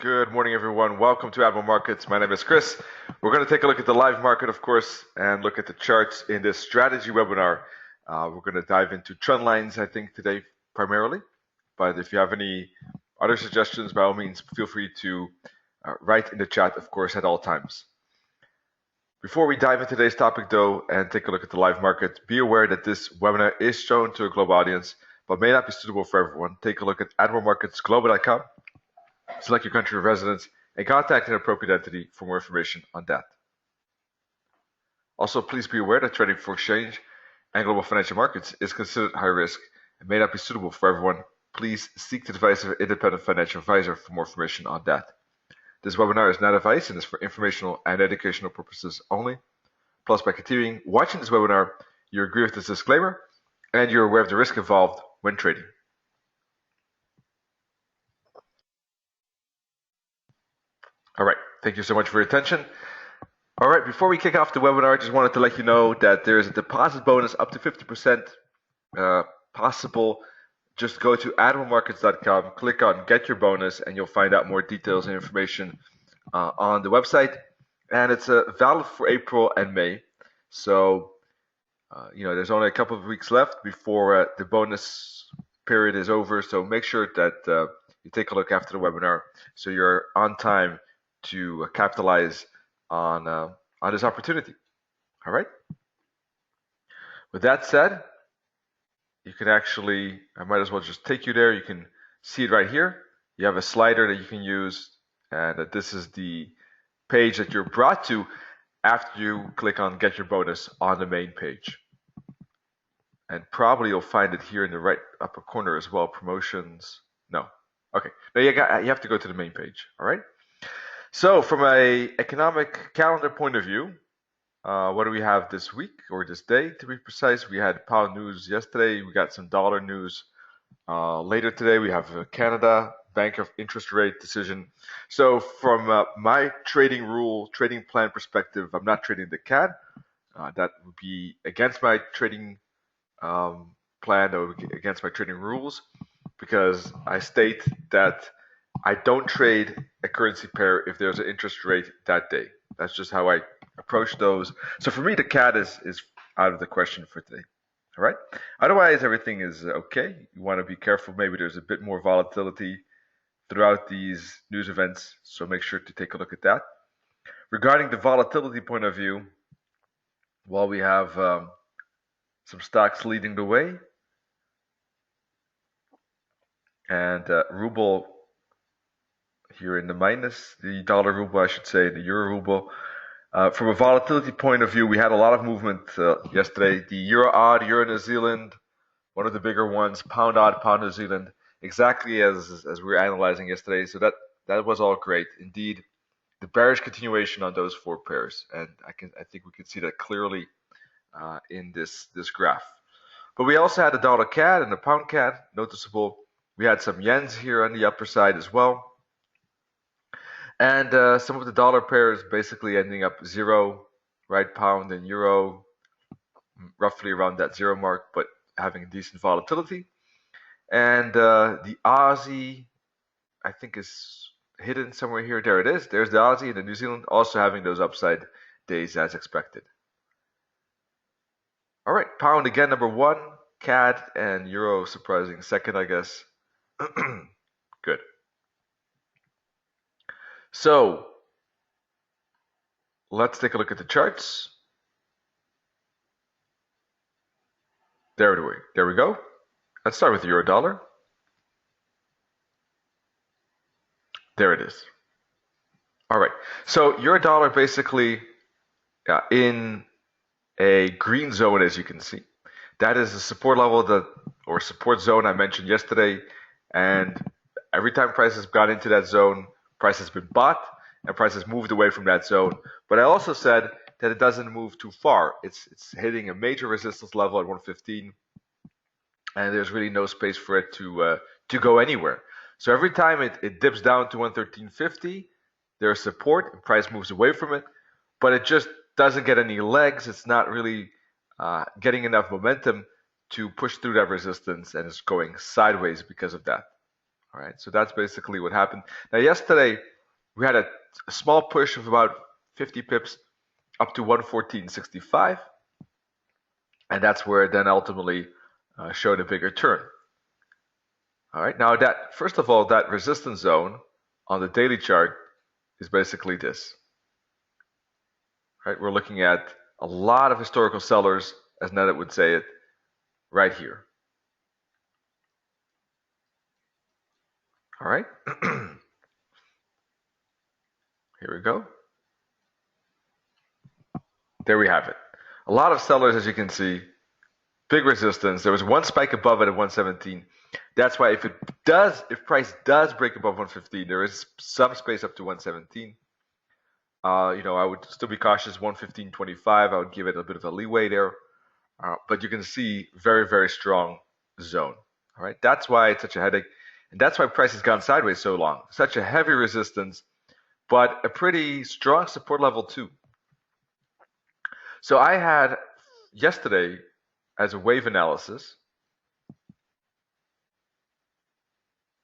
Good morning, everyone. Welcome to Admiral Markets. My name is Chris. We're going to take a look at the live market, of course, and look at the charts in this strategy webinar. We're going to dive into trend lines, I think, today primarily. But if you have any other suggestions, by all means, feel free to write in the chat, of course, at all times. Before we dive into today's topic, though, and take a look at the live market, be aware that this webinar is shown to a global audience, but may not be suitable for everyone. Take a look at admiralmarketsglobal.com. Select your country of residence and contact an appropriate entity for more information on that. Also, please be aware that trading for exchange and global financial markets is considered high risk and may not be suitable for everyone. Please seek the advice of an independent financial advisor for more information on that. This webinar is not advice and is for informational and educational purposes only. Plus, by continuing watching this webinar, you agree with this disclaimer and you're aware of the risk involved when trading. All right, thank you so much for your attention. All right, before we kick off the webinar, I just wanted to let you know that there is a deposit bonus up to 50% possible. Just go to admiralmarkets.com, click on Get Your Bonus, and you'll find out more details and information on the website. And it's valid for April and May. So, there's only a couple of weeks left before the bonus period is over. So make sure that you take a look after the webinar so you're on time to capitalize on this opportunity. All right. With that said, you can actually, I might as well just take you there. You can see it right here. You have a slider that you can use, and this is the page that you're brought to after you click on Get Your Bonus on the main page. And probably you'll find it here in the right upper corner as well. Promotions. No. Okay. No, you have to go to the main page. All right. So from a economic calendar point of view, what do we have this week or this day to be precise? We had pound news yesterday. We got some dollar news later today. We have Canada Bank of Interest Rate decision. So from my trading plan perspective, I'm not trading the CAD. That would be against my trading plan. That would be against my trading rules because I state that I don't trade a currency pair if there's an interest rate that day. That's just how I approach those. So for me, the CAD is out of the question for today. All right. Otherwise, everything is okay. You want to be careful. Maybe there's a bit more volatility throughout these news events. So make sure to take a look at that. Regarding the volatility point of view, while we have some stocks leading the way, and ruble here in the minus, the dollar ruble, I should say, the euro ruble. From a volatility point of view, we had a lot of movement yesterday. The euro odd, euro New Zealand, one of the bigger ones, pound odd, pound New Zealand, exactly as we were analyzing yesterday. So that was all great. Indeed, the bearish continuation on those four pairs, and I think we can see that clearly in this graph. But we also had the dollar CAD and the pound CAD, noticeable. We had some yens here on the upper side as well. And some of the dollar pairs basically ending up zero, right? Pound and euro, roughly around that zero mark, but having decent volatility. And the Aussie, I think, is hidden somewhere here. There it is. There's the Aussie and the New Zealand also having those upside days as expected. All right, pound again, number one, CAD and euro surprising second, I guess. Good. So let's take a look at the charts. There we go. Let's start with euro dollar. There it is. All right. So euro dollar basically in a green zone, as you can see. That is the support level or support zone I mentioned yesterday. And every time prices got into that zone, price has been bought and price has moved away from that zone. But I also said that it doesn't move too far. It's hitting a major resistance level at 115, and there's really no space for it to go anywhere. So every time it dips down to 113.50, there's support and price moves away from it, but it just doesn't get any legs. It's not really getting enough momentum to push through that resistance, and it's going sideways because of that. All right, so that's basically what happened. Now, yesterday we had a small push of about 50 pips up to 114.65, and that's where it then ultimately showed a bigger turn. All right, now that first of all, that resistance zone on the daily chart is basically this. Right, we're looking at a lot of historical sellers, as Netta would say it, right here. All right, here we go. There we have it. A lot of sellers, as you can see, big resistance. There was one spike above it at 117. That's why if price does break above 115, there is some space up to 117. I would still be cautious. 115.25. I would give it a bit of a leeway there. But you can see very, very strong zone. All right, that's why it's such a headache, and that's why price has gone sideways so long. Such a heavy resistance, but a pretty strong support level too. So I had yesterday as a wave analysis,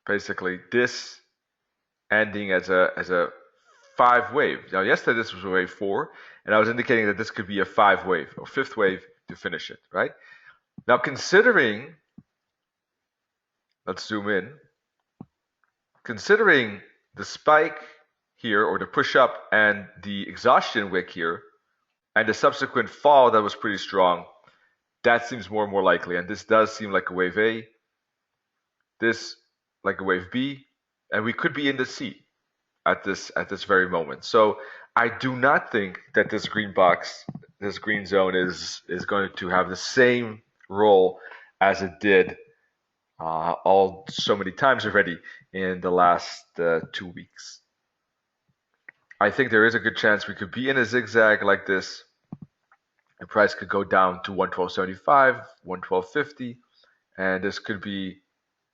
basically this ending as a 5 wave. Now yesterday this was a wave 4, and I was indicating that this could be a 5 wave or 5th wave to finish it, right? Now considering, let's zoom in, considering the spike here or the push up and the exhaustion wick here and the subsequent fall that was pretty strong, that seems more and more likely. And this does seem like a wave A, this like a wave B, and we could be in the C at this very moment. So I do not think that this green box, this green zone is going to have the same role as it did all so many times already in the last 2 weeks. I think there is a good chance we could be in a zigzag like this. The price could go down to 112.75, 112.50, and this could be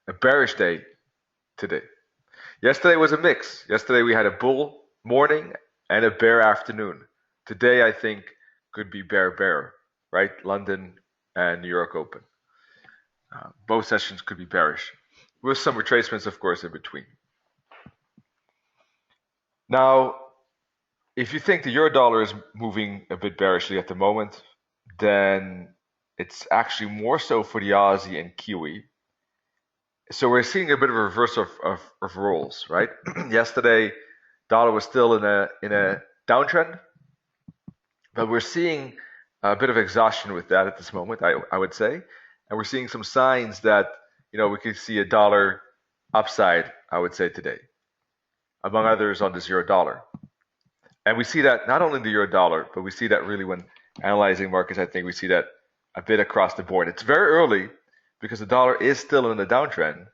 a bearish day today. Yesterday was a mix. Yesterday we had a bull morning and a bear afternoon. Today I think could be bear, right? London and New York open. Both sessions could be bearish, with some retracements, of course, in between. Now, if you think the euro dollar is moving a bit bearishly at the moment, then it's actually more so for the Aussie and Kiwi. So we're seeing a bit of a reverse of roles, right? Yesterday, dollar was still in a downtrend, but we're seeing a bit of exhaustion with that at this moment, I would say. And we're seeing some signs that, we could see a dollar upside, I would say today, among others on the euro dollar. And we see that not only in the euro dollar, but we see that really when analyzing markets, I think we see that a bit across the board. It's very early because the dollar is still in a downtrend,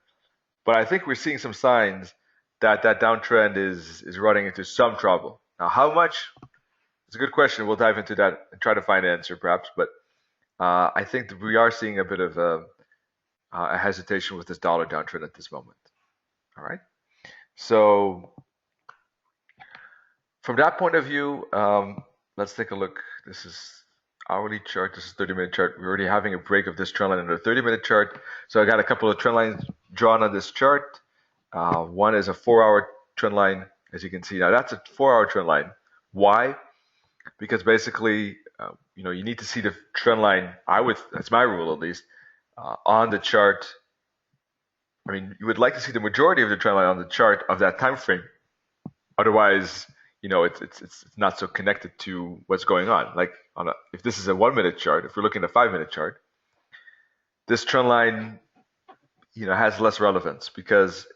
but I think we're seeing some signs that that downtrend is running into some trouble. Now, how much? It's a good question. We'll dive into that and try to find an answer perhaps, but I think that we are seeing a bit of a hesitation with this dollar downtrend at this moment. All right. So from that point of view, let's take a look. This is hourly chart. This is 30-minute chart. We're already having a break of this trend line in the 30-minute chart. So I got a couple of trend lines drawn on this chart. One is a 4-hour trend line, as you can see. Now that's a 4-hour trend line. Why? Because basically, you need to see the trend line. That's my rule at least, on the chart. I mean, you would like to see the majority of the trend line on the chart of that time frame. Otherwise, it's not so connected to what's going on. Like if this is a 1-minute chart, if we're looking at a 5-minute chart, this trend line, has less relevance because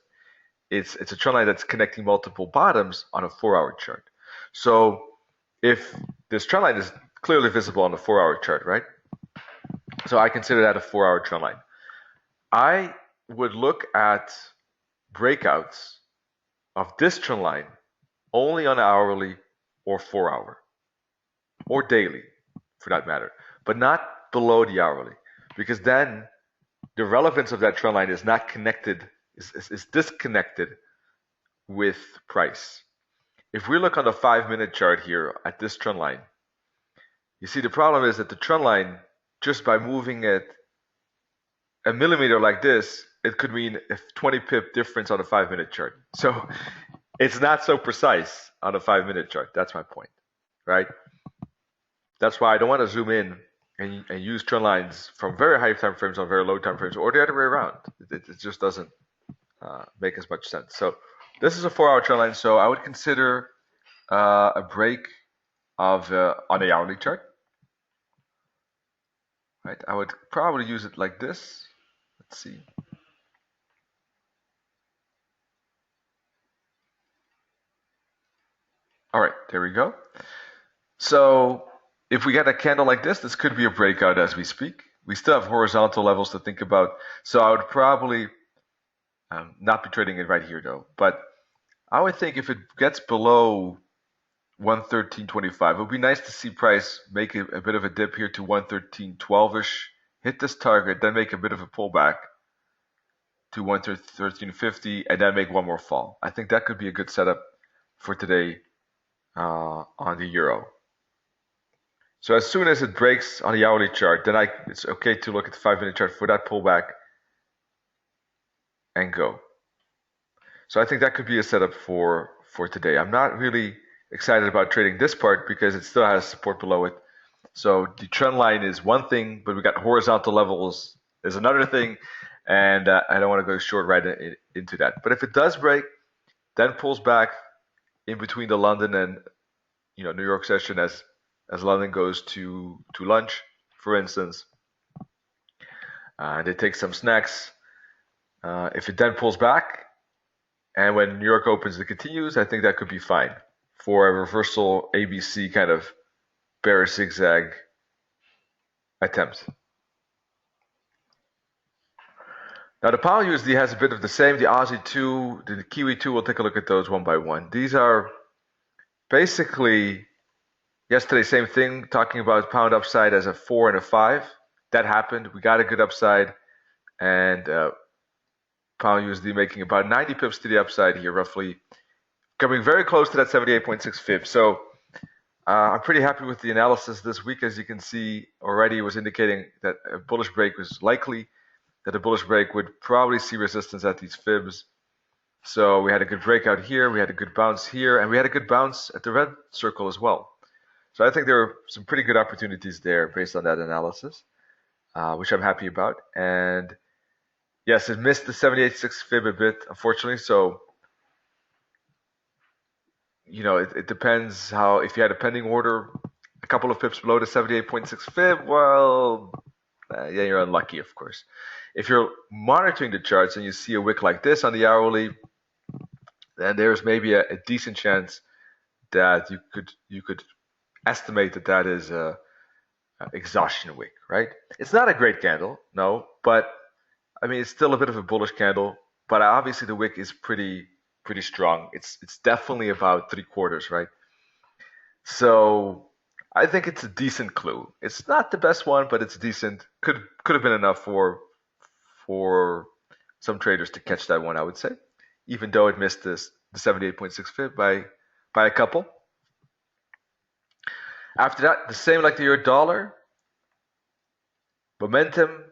it's a trend line that's connecting multiple bottoms on a 4-hour chart. So if this trend line is clearly visible on the 4-hour chart, right? So I consider that a 4-hour trend line. I would look at breakouts of this trend line only on hourly or 4-hour or daily for that matter, but not below the hourly, because then the relevance of that trend line is not connected, is disconnected with price. If we look on the 5-minute chart here at this trend line, you see the problem is that the trend line, just by moving it a millimeter like this, it could mean a 20 pip difference on a 5-minute chart. So it's not so precise on a 5-minute chart. That's my point, right? That's why I don't want to zoom in and use trend lines from very high time frames on very low time frames, or the other way around. It just doesn't make as much sense. So this is a 4-hour trend line, so I would consider a break of on the hourly chart. Right, I would probably use it like this. Let's see. All right, there we go. So if we get a candle like this could be a breakout as we speak. We still have horizontal levels to think about. So I would probably not be trading it right here though. But I would think if it gets below 113.25, it would be nice to see price make a bit of a dip here to 113.12ish, hit this target, then make a bit of a pullback to 113.50, and then make one more fall. I think that could be a good setup for today on the euro. So as soon as it breaks on the hourly chart, then it's okay to look at the 5-minute chart for that pullback and go. So I think that could be a setup for today. I'm not really excited about trading this part because it still has support below it. So the trend line is one thing, but we got horizontal levels is another thing, and I don't want to go short right into that. But if it does break, then pulls back in between the London and New York session as London goes to lunch, for instance, they take some snacks. If it then pulls back, and when New York opens, it continues, I think that could be fine for a reversal ABC kind of bearish zigzag attempt. Now the pound USD has a bit of the same. The Aussie 2, the Kiwi 2, we'll take a look at those one by one. These are basically yesterday, same thing, talking about pound upside as a 4 and a 5. That happened. We got a good upside, and pound USD making about 90 pips to the upside here, roughly, coming very close to that 78.6 fib. So I'm pretty happy with the analysis this week. As you can see already, it was indicating that a bullish break was likely, that a bullish break would probably see resistance at these fibs. So we had a good breakout here, we had a good bounce here, and we had a good bounce at the red circle as well. So I think there are some pretty good opportunities there based on that analysis, which I'm happy about. And yes, it missed the 78.6 fib a bit, unfortunately. So, it depends how, if you had a pending order a couple of pips below the 78.6 fib, well, yeah, you're unlucky, of course. If you're monitoring the charts and you see a wick like this on the hourly, then there's maybe a decent chance that you could estimate that is a exhaustion wick, right? It's not a great candle, no, but I mean it's still a bit of a bullish candle. But obviously the wick is pretty strong. It's definitely about 3/4, right? So I think it's a decent clue. It's not the best one, but it's decent. Could have been enough for some traders to catch that one, I would say, even though it missed the 78.6 fib by a couple. After that, the same like the euro dollar, momentum,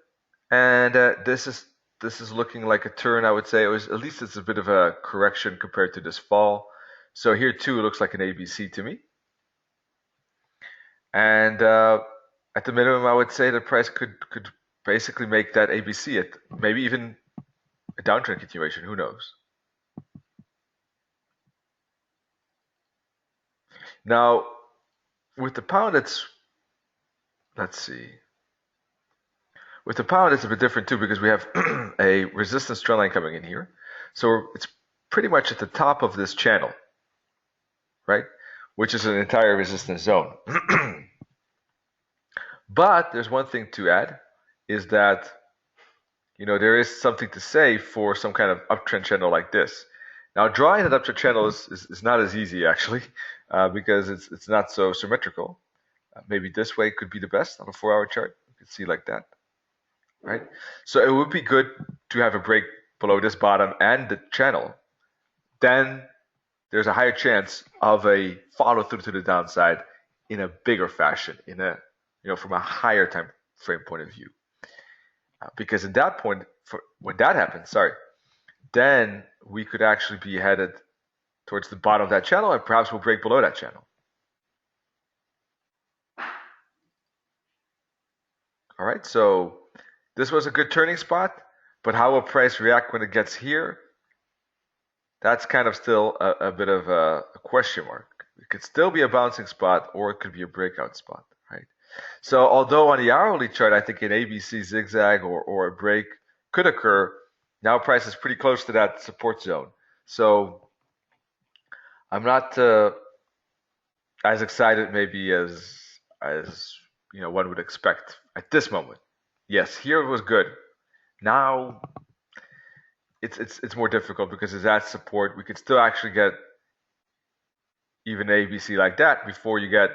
and this is looking like a turn. I would say at least it's a bit of a correction compared to this fall. So here too, it looks like an ABC to me. And at the minimum, I would say the price could basically make that ABC at maybe even a downtrend continuation. Who knows? Now, with the pound, let's see. With the pound, it's a bit different too because we have a resistance trend line coming in here. So it's pretty much at the top of this channel, right? Which is an entire resistance zone. But there's one thing to add, is that there is something to say for some kind of uptrend channel like this. Now drawing an uptrend channel is not as easy actually, because it's not so symmetrical. Maybe this way could be the best on a 4-hour chart. You can see like that, right? So it would be good to have a break below this bottom and the channel. Then there's a higher chance of a follow through to the downside in a bigger fashion, from a higher time frame point of view. because at that point, when that happens, then we could actually be headed towards the bottom of that channel, and perhaps we'll break below that channel. All right, so this was a good turning spot, but how will price react when it gets here? That's kind of still a bit of a question mark. It could still be a bouncing spot, or it could be a breakout spot, right? So although on the hourly chart, I think an ABC zigzag or a break could occur, now price is pretty close to that support zone. So I'm not as excited maybe as one would expect at this moment. Yes, here it was good. Now it's more difficult because it's at support. We could still actually get even ABC like that before you get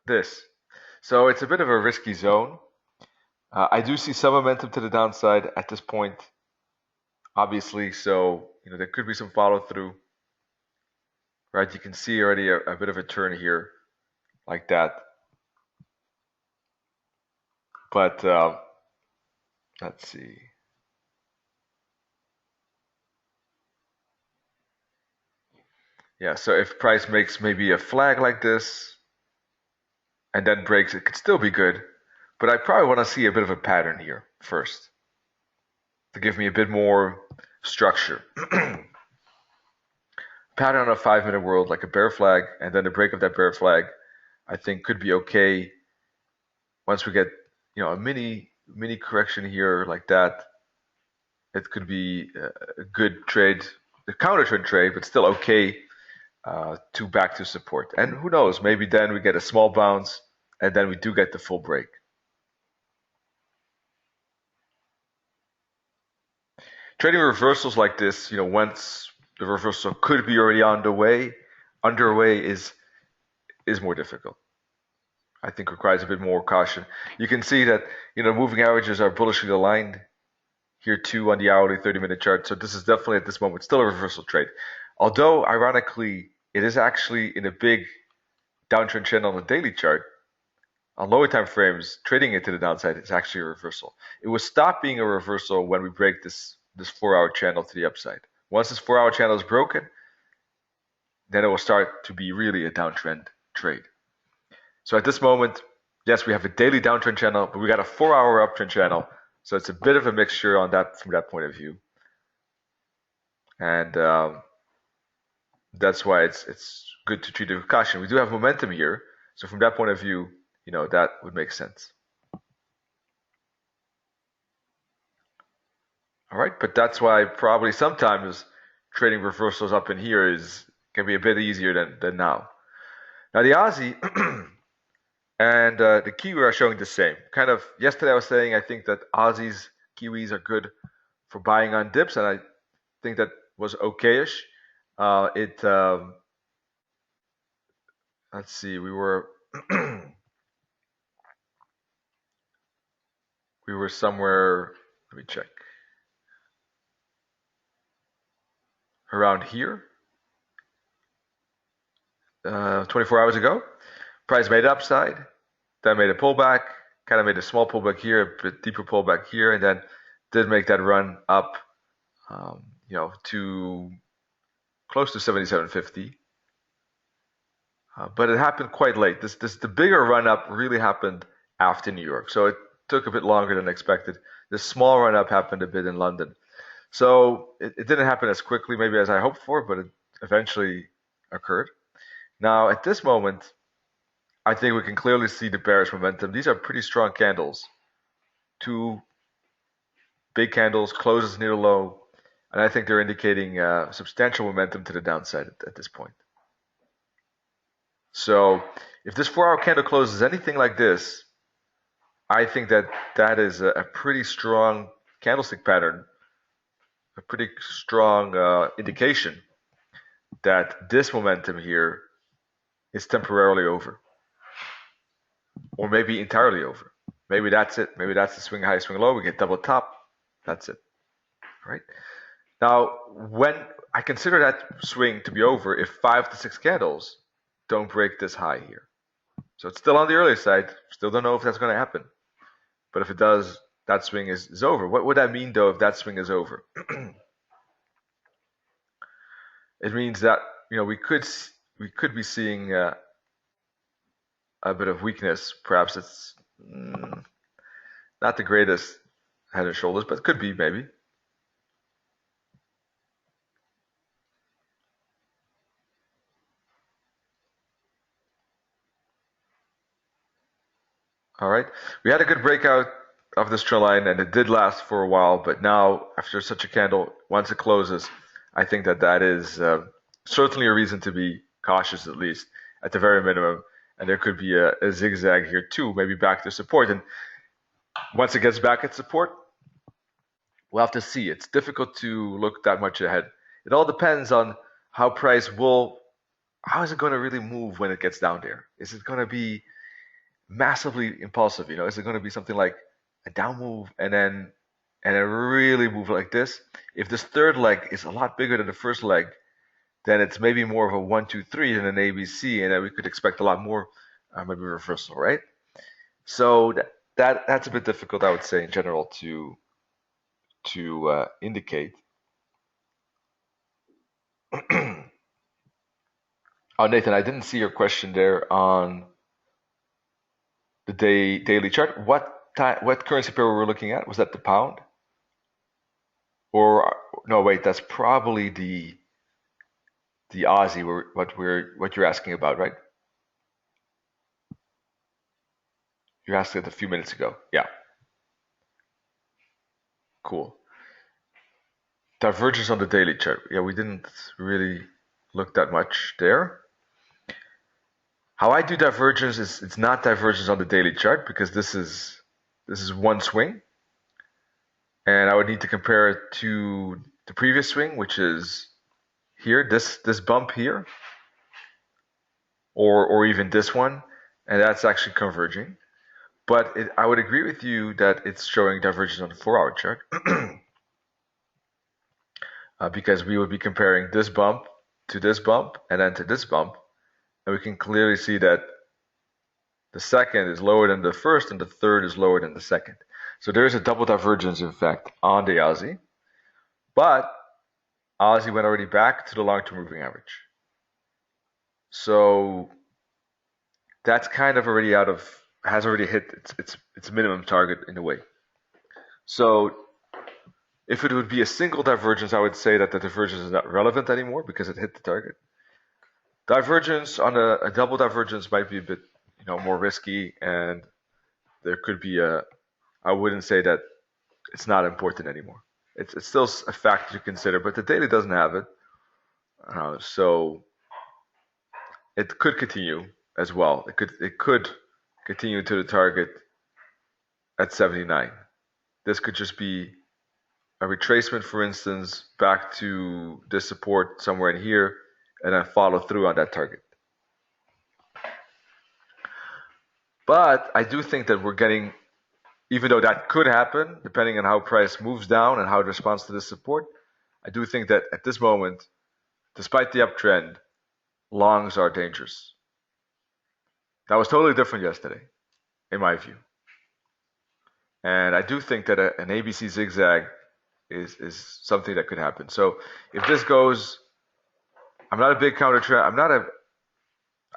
this. So it's a bit of a risky zone. I do see some momentum to the downside at this point, obviously. So there could be some follow through. Right, you can see already a bit of a turn here, like that. But let's see. Yeah, so if price makes maybe a flag like this and then breaks, it could still be good. But I probably want to see a bit of a pattern here first to give me a bit more structure. Pattern on a 5-minute world, like a bear flag, and then the break of that bear flag, I think could be okay once we get a mini correction here like that. It could be a good trade, a counter trade, but still okay to back to support. And who knows, maybe then we get a small bounce and then we do get the full break. Trading reversals like this, once the reversal could be already underway is more difficult. I think requires a bit more caution. You can see that moving averages are bullishly aligned here too on the hourly 30-minute chart. So this is definitely at this moment still a reversal trade. Although ironically it is actually in a big downtrend trend on the daily chart. On lower time frames, trading it to the downside is actually a reversal. It will stop being a reversal when we break this 4-hour channel to the upside. Once this 4-hour channel is broken, then it will start to be really a downtrend trade. So at this moment, yes, we have a daily downtrend channel, but we got a 4-hour uptrend channel. So it's a bit of a mixture on that from that point of view. And that's why it's good to treat it with caution. We do have momentum here. So from that point of view, that would make sense. All right, but that's why probably sometimes trading reversals up in here can be a bit easier than now. Now the Aussie and the Kiwi are showing the same. Kind of yesterday I was saying I think that Aussies, Kiwis are good for buying on dips, and I think that was okayish. Let's see, we were we were somewhere, let me check, around here 24 hours ago. Price made upside, then made a pullback, kind of made a small pullback here, a bit deeper pullback here, and then did make that run up to close to 77.50. But it happened quite late. The bigger run up really happened after New York, so it took a bit longer than expected. The small run up happened a bit in London, so it didn't happen as quickly maybe as I hoped for, but it eventually occurred. Now at this moment, I think we can clearly see the bearish momentum. These are pretty strong candles. 2 big candles, closes near the low, and I think they're indicating substantial momentum to the downside at this point. So if this 4-hour candle closes anything like this, I think that is a pretty strong candlestick pattern, a pretty strong indication that this momentum here is temporarily over, or maybe entirely over. Maybe that's it. Maybe that's the swing high, swing low. We get double top. That's it. Right? Now, when I consider that swing to be over if 5 to 6 candles don't break this high here. So it's still on the early side. Still don't know if that's going to happen. But if it does, that swing is over. What would that mean though if that swing is over? It means that we could be seeing a bit of weakness. Perhaps it's not the greatest head and shoulders, but it could be maybe. All right. We had a good breakout of this trend line, and it did last for a while. But now, after such a candle, once it closes, I think that is certainly a reason to be cautious, at least at the very minimum. And there could be a zigzag here too, maybe back to support. And once it gets back at support, we'll have to see. It's difficult to look that much ahead. It all depends on how how is it going to really move when it gets down there? Is it going to be massively impulsive? Is it going to be something like a down move and then really move like this? If this third leg is a lot bigger than the first leg, then it's maybe more of a 1, 2, 3 than an ABC, and then we could expect a lot more, maybe reversal, right? So that's a bit difficult, I would say, in general, to indicate. Oh, Nathan, I didn't see your question there on the daily chart. What currency pair were we looking at? Was that the pound? Or no, wait, that's probably the Aussie. What you're asking about, right? You asked it a few minutes ago. Yeah, cool. Divergence on the daily chart. Yeah, we didn't really look that much there. How I do divergence is it's not divergence on the daily chart because this is one swing, and I would need to compare it to the previous swing, which is here, this bump here, or even this one, and that's actually converging. But I would agree with you that it's showing divergence on the 4-hour chart because we would be comparing this bump to this bump and then to this bump, and we can clearly see that the second is lower than the first and the third is lower than the second. So there is a double divergence effect on the Aussie, but Aussie went already back to the long-term moving average. So that's kind of already has already hit its minimum target in a way. So if it would be a single divergence, I would say that the divergence is not relevant anymore because it hit the target. Divergence on a double divergence might be a bit more risky, and there could be I wouldn't say that it's not important anymore. It's still a factor to consider, but the daily doesn't have it, so it could continue as well. It could continue to the target at 79. This could just be a retracement, for instance, back to this support somewhere in here, and then follow through on that target. But I do think that we're getting, even though that could happen, depending on how price moves down and how it responds to this support, I do think that at this moment, despite the uptrend, longs are dangerous. That was totally different yesterday, in my view. And I do think that an ABC zigzag is something that could happen. So if this goes, I'm not a big counter trend.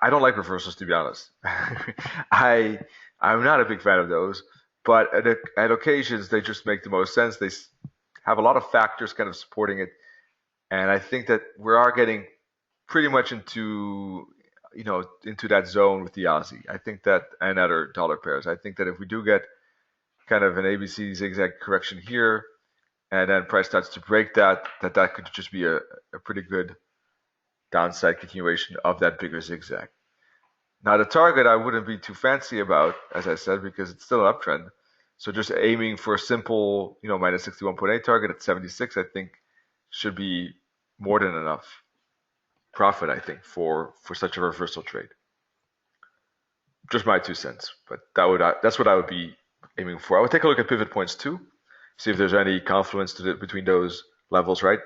I don't like reversals, to be honest. I'm not a big fan of those, but at occasions they just make the most sense. They have a lot of factors kind of supporting it, and I think that we are getting pretty much into that zone with the Aussie. I think that, and other dollar pairs. I think that if we do get kind of an ABC zigzag correction here, and then price starts to break that could just be a pretty good downside continuation of that bigger zigzag. Now the target I wouldn't be too fancy about, as I said, because it's still an uptrend. So just aiming for a simple, minus 61.8 target at 76, I think should be more than enough profit, I think, for such a reversal trade. Just my 2 cents, but that's what I would be aiming for. I would take a look at pivot points too, see if there's any confluence between those levels, right?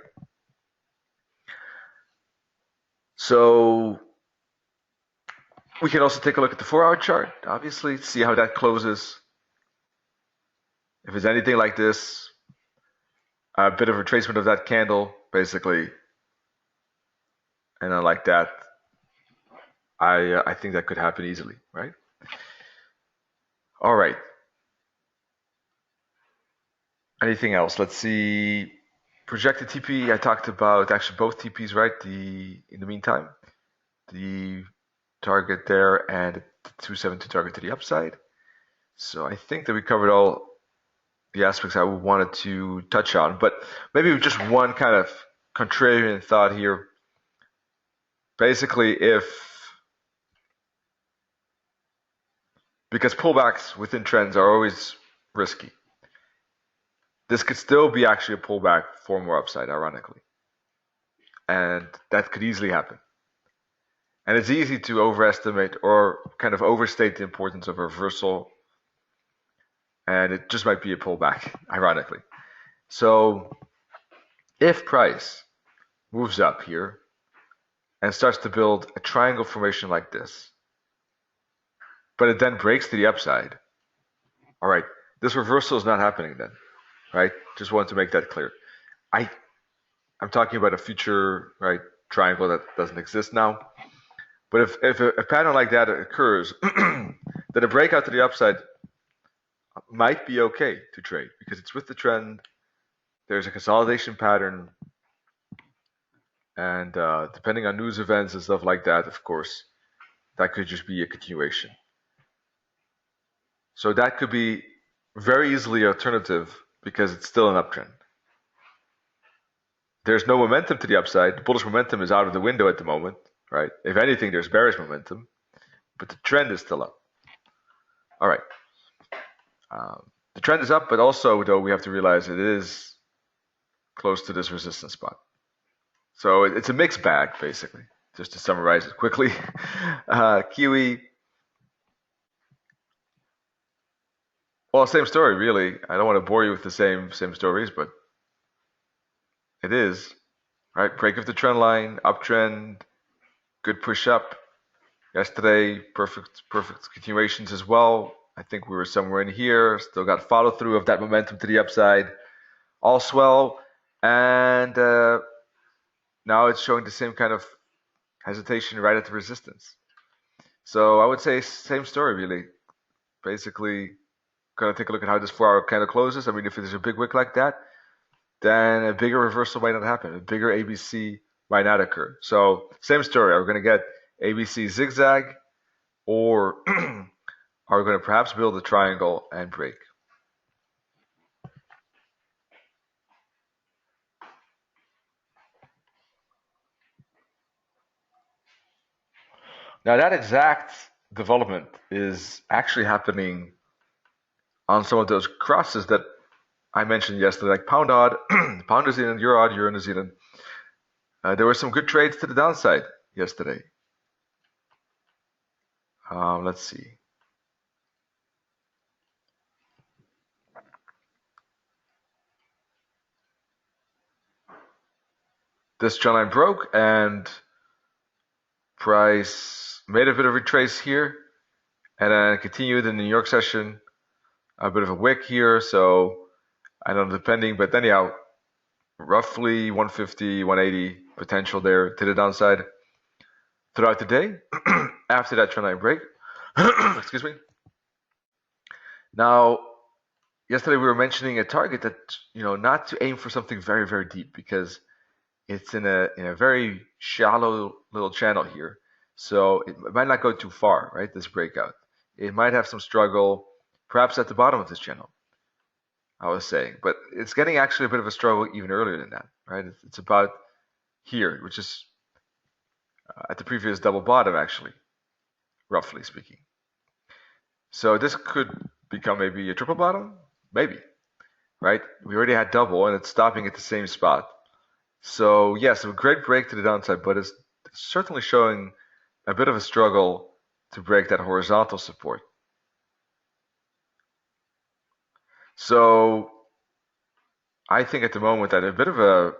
So we can also take a look at the 4-hour chart, obviously, see how that closes. if it's anything like this, a bit of retracement of that candle, basically, and then like that, I think that could happen easily, right? All right. Anything else? Let's see. Projected TP, I talked about actually both TPs, right? In the meantime, the target there and the 272 target to the upside. So I think that we covered all the aspects I wanted to touch on, but maybe just one kind of contrarian thought here. Basically, because pullbacks within trends are always risky, this could still be actually a pullback for more upside, ironically. And that could easily happen. And it's easy to overestimate or kind of overstate the importance of a reversal. And it just might be a pullback, ironically. So if price moves up here and starts to build a triangle formation like this, but it then breaks to the upside, all right, this reversal is not happening then, right? Just wanted to make that clear. I'm talking about a future, right, triangle that doesn't exist now. But if a pattern like that occurs, then a breakout to the upside might be okay to trade because it's with the trend. There's a consolidation pattern, and depending on news events and stuff like that, of course, that could just be a continuation. So that could be very easily alternative because it's still an uptrend. There's no momentum to the upside. The bullish momentum is out of the window at the moment, right? If anything, there's bearish momentum, but the trend is still up. All right. The trend is up, but also, though, we have to realize it is close to this resistance spot. So it's a mixed bag, basically, just to summarize it quickly. Kiwi, well, same story, really. I don't want to bore you with the same stories, but it is, right? Break of the trend line, uptrend, good push up. Yesterday, perfect continuations as well. I think we were somewhere in here. Still got follow through of that momentum to the upside. All swell, and now it's showing the same kind of hesitation right at the resistance. So I would say same story, really. Basically, gonna take a look at how this 4-hour candle closes. I mean, if there's a big wick like that, then a bigger reversal might not happen. A bigger ABC might not occur. So same story. Are we going to get ABC zigzag, or are we going to perhaps build a triangle and break? Now that exact development is actually happening on some of those crosses that I mentioned yesterday, like pound odd, pound New Zealand, euro odd, euro New Zealand. There were some good trades to the downside yesterday. Let's see. This trend line broke and price made a bit of a retrace here and then continued in the New York session. A bit of a wick here, so I don't know, depending, but anyhow, roughly 150, 180 potential there to the downside throughout the day after that trend line break. Excuse me. Now, yesterday we were mentioning a target that, not to aim for something very, very deep because it's in a very shallow little channel here. So it might not go too far, right? This breakout. It might have some struggle, perhaps at the bottom of this channel, I was saying. But it's getting actually a bit of a struggle even earlier than that, right? It's about here, which is at the previous double bottom, actually, roughly speaking. So this could become maybe a triple bottom, maybe, right? We already had double, and it's stopping at the same spot. So yes, a great break to the downside, but it's certainly showing a bit of a struggle to break that horizontal support. So I think at the moment that a bit of a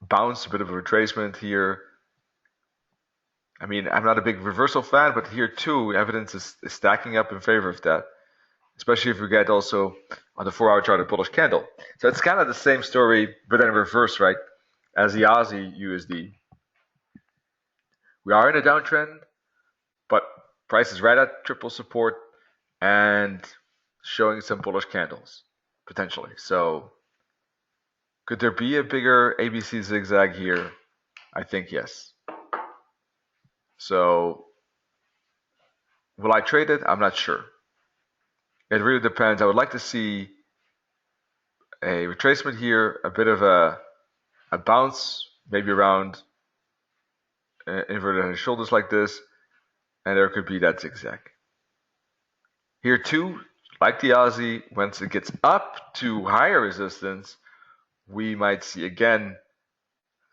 bounce, a bit of a retracement here. I mean, I'm not a big reversal fan, but here too, evidence is stacking up in favor of that. especially if we get also on the 4-hour chart a bullish candle. So it's kind of the same story, but then in reverse, right? As the Aussie USD, we are in a downtrend, but price is right at triple support and showing some bullish candles potentially. So could there be a bigger ABC zigzag here? I think yes. So will I trade it? I'm not sure. It really depends. I would like to see a retracement here, a bit of a bounce, maybe around inverted head and shoulders like this, and there could be that zigzag. Here too, like the Aussie, once it gets up to higher resistance, we might see again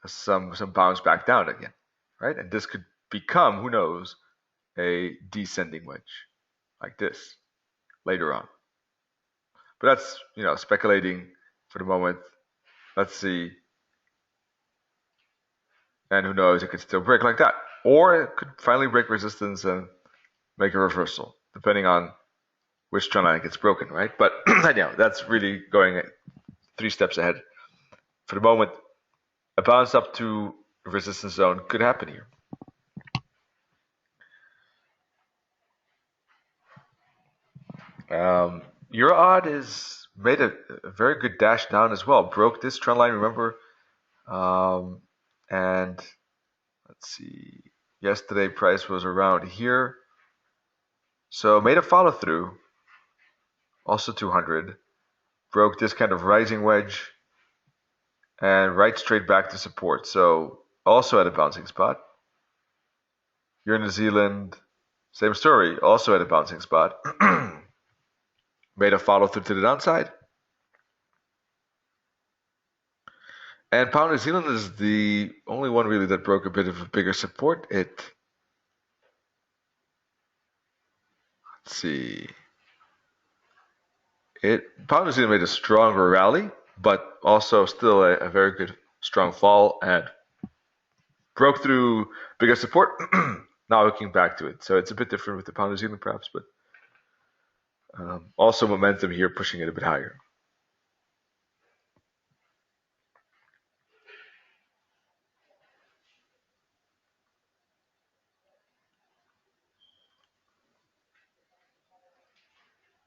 some bounce back down again, right? And this could become, who knows, a descending wedge like this later on. But that's speculating for the moment. Let's see. And who knows, it could still break like that. Or it could finally break resistance and make a reversal, depending on which trend line gets broken, right? But anyhow, that's really going 3 steps ahead. For the moment, a bounce up to resistance zone could happen here. EURUSD is made a very good dash down as well. Broke this trend line, remember? And let's see. Yesterday price was around here. So made a follow through. Also 200. Broke this kind of rising wedge. And right straight back to support. So also at a bouncing spot. Here in New Zealand, same story. Also at a bouncing spot. Made a follow through to the downside. And pound New Zealand is the only one really that broke a bit of a bigger support. Let's see. Pound New Zealand made a stronger rally, but also still a very good strong fall and broke through bigger support. Now looking back to it. So it's a bit different with the pound New Zealand perhaps, but also momentum here pushing it a bit higher.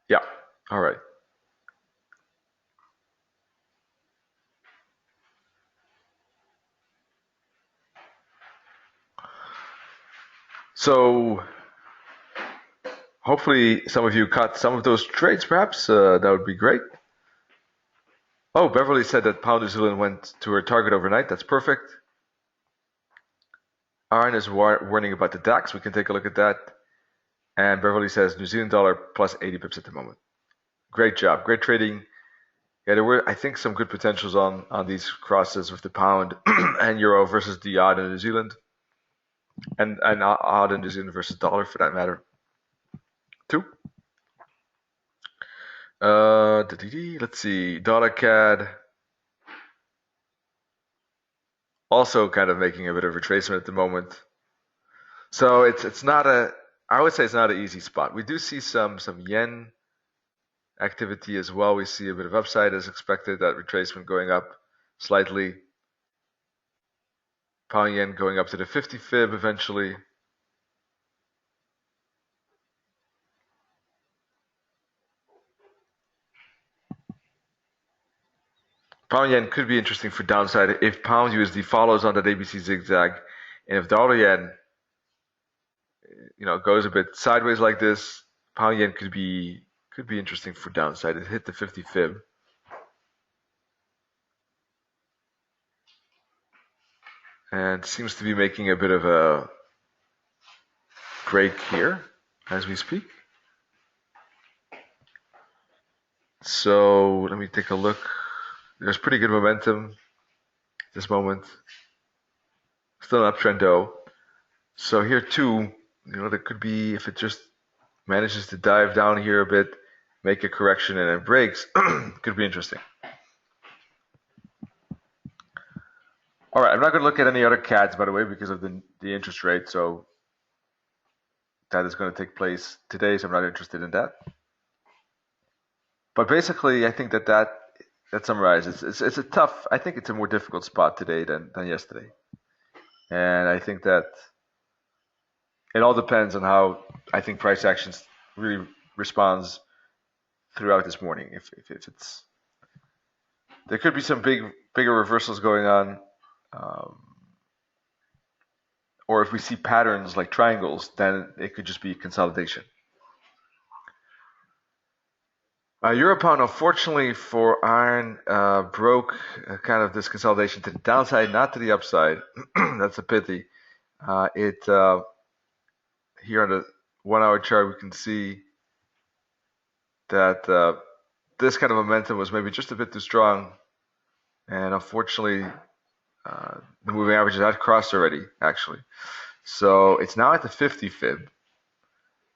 Yeah, all right. So hopefully some of you caught some of those trades perhaps. That would be great. Oh, Beverly said that pound New Zealand went to her target overnight. That's perfect. Aaron is warning about the Dax. We can take a look at that. And Beverly says New Zealand dollar plus 80 pips at the moment. Great job. Great trading. Yeah, there were, I think, some good potentials on these crosses with the pound and euro versus the odd in New Zealand. And odd in New Zealand versus dollar for that matter. Too. Let's see. Dollar CAD. Also kind of making a bit of retracement at the moment. So it's not I would say it's not an easy spot. We do see some yen activity as well. We see a bit of upside as expected, that retracement going up slightly. Pound yen going up to the 50 fib eventually. Pound yen could be interesting for downside if pound USD follows on that ABC zigzag, and if dollar yen goes a bit sideways like this, pound yen could be interesting for downside. It hit the 50 fib. And seems to be making a bit of a break here as we speak. So let me take a look. There's pretty good momentum at this moment. Still an uptrend though. So here too, there could be, if it just manages to dive down here a bit, make a correction and it breaks, could be interesting. All right, I'm not going to look at any other CADs, by the way, because of the interest rate. So that is going to take place today, so I'm not interested in that. But basically, I think that summarizes. It's a tough. I think it's a more difficult spot today than yesterday, and I think that it all depends on how I think price actions really responds throughout this morning. If it's there could be some bigger reversals going on, um, or if we see patterns like triangles, then it could just be consolidation. Euro pound, unfortunately for iron, broke kind of this consolidation to the downside, not to the upside. That's a pity. It Here on the 1 hour chart, we can see that this kind of momentum was maybe just a bit too strong, and unfortunately, the moving averages had crossed already, actually. So it's now at the 50 fib,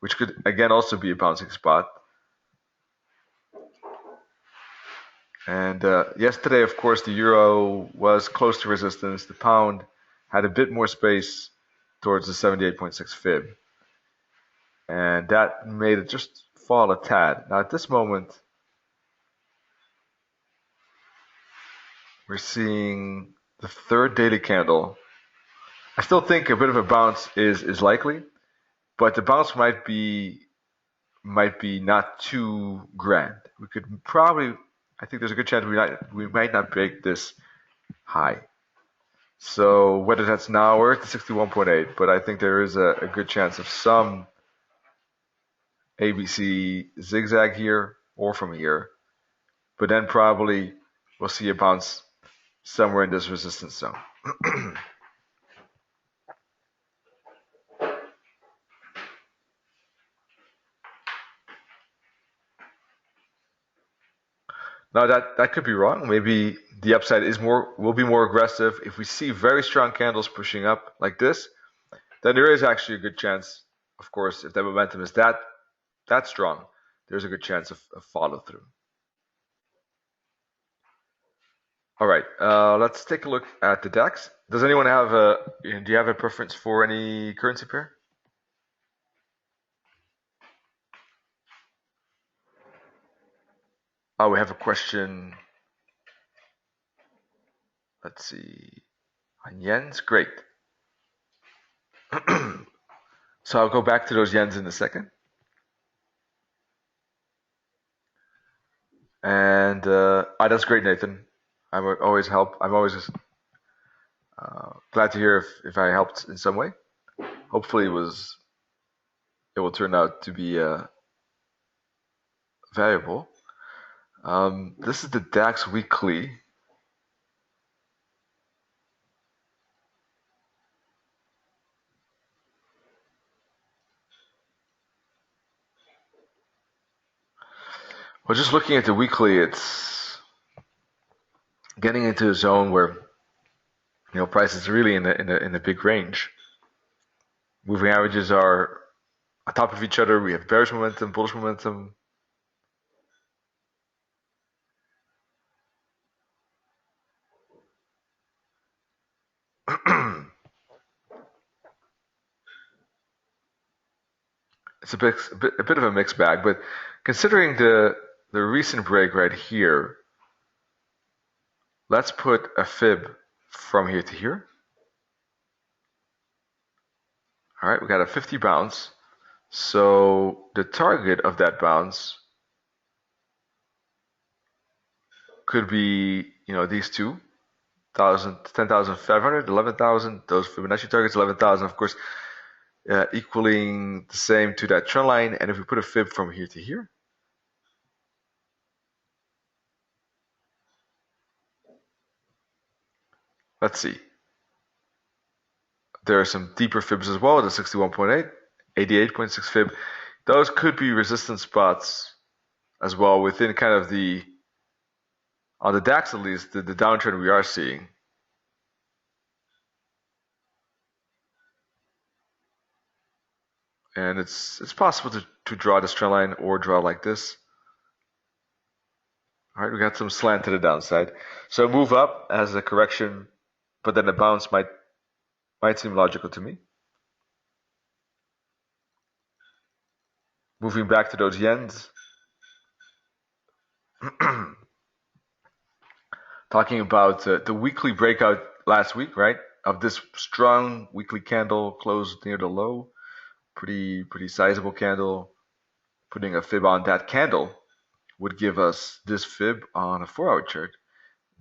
which could again also be a bouncing spot. And yesterday, of course, the euro was close to resistance. The pound had a bit more space towards the 78.6 fib. And that made it just fall a tad. Now, at this moment, we're seeing the third daily candle. I still think a bit of a bounce is likely, but the bounce might be not too grand. We could probably, I think there's a good chance we might not break this high. So whether that's now or at the 61.8, but I think there is a good chance of some ABC zigzag here or from here, but then probably we'll see a bounce somewhere in this resistance zone. Now that could be wrong. Maybe the upside will be more aggressive. If we see very strong candles pushing up like this, then there is actually a good chance, of course, if that momentum is that strong, there's a good chance of follow through. All right, let's take a look at the DAX. Does anyone do you have a preference for any currency pair? Oh, we have a question. Let's see. On yens, great. So I'll go back to those yens in a second. And that's great, Nathan. I'm always glad to hear if I helped in some way. Hopefully, it will turn out to be valuable. This is the Dax Weekly. Well, just looking at the weekly, it's getting into a zone where price is really in a big range. Moving averages are on top of each other. We have bearish momentum, bullish momentum. It's a bit of a mixed bag, but considering the recent break right here, let's put a fib from here to here. All right, we got a 50 bounce. So the target of that bounce could be, these two, 10,500, 11,000. Those Fibonacci targets, 11,000, of course, equaling the same to that trend line. And if we put a fib from here to here, let's see. There are some deeper fibs as well, the 61.8, 88.6 fib. Those could be resistance spots as well within kind of on the DAX at least, the downtrend we are seeing. And it's possible to draw this trend line or draw like this. All right, we got some slant to the downside. So move up as a correction, but then the bounce might seem logical to me. Moving back to those yens. Talking about the weekly breakout last week, right? Of this strong weekly candle closed near the low, pretty sizable candle. Putting a fib on that candle would give us this fib on a 4-hour chart.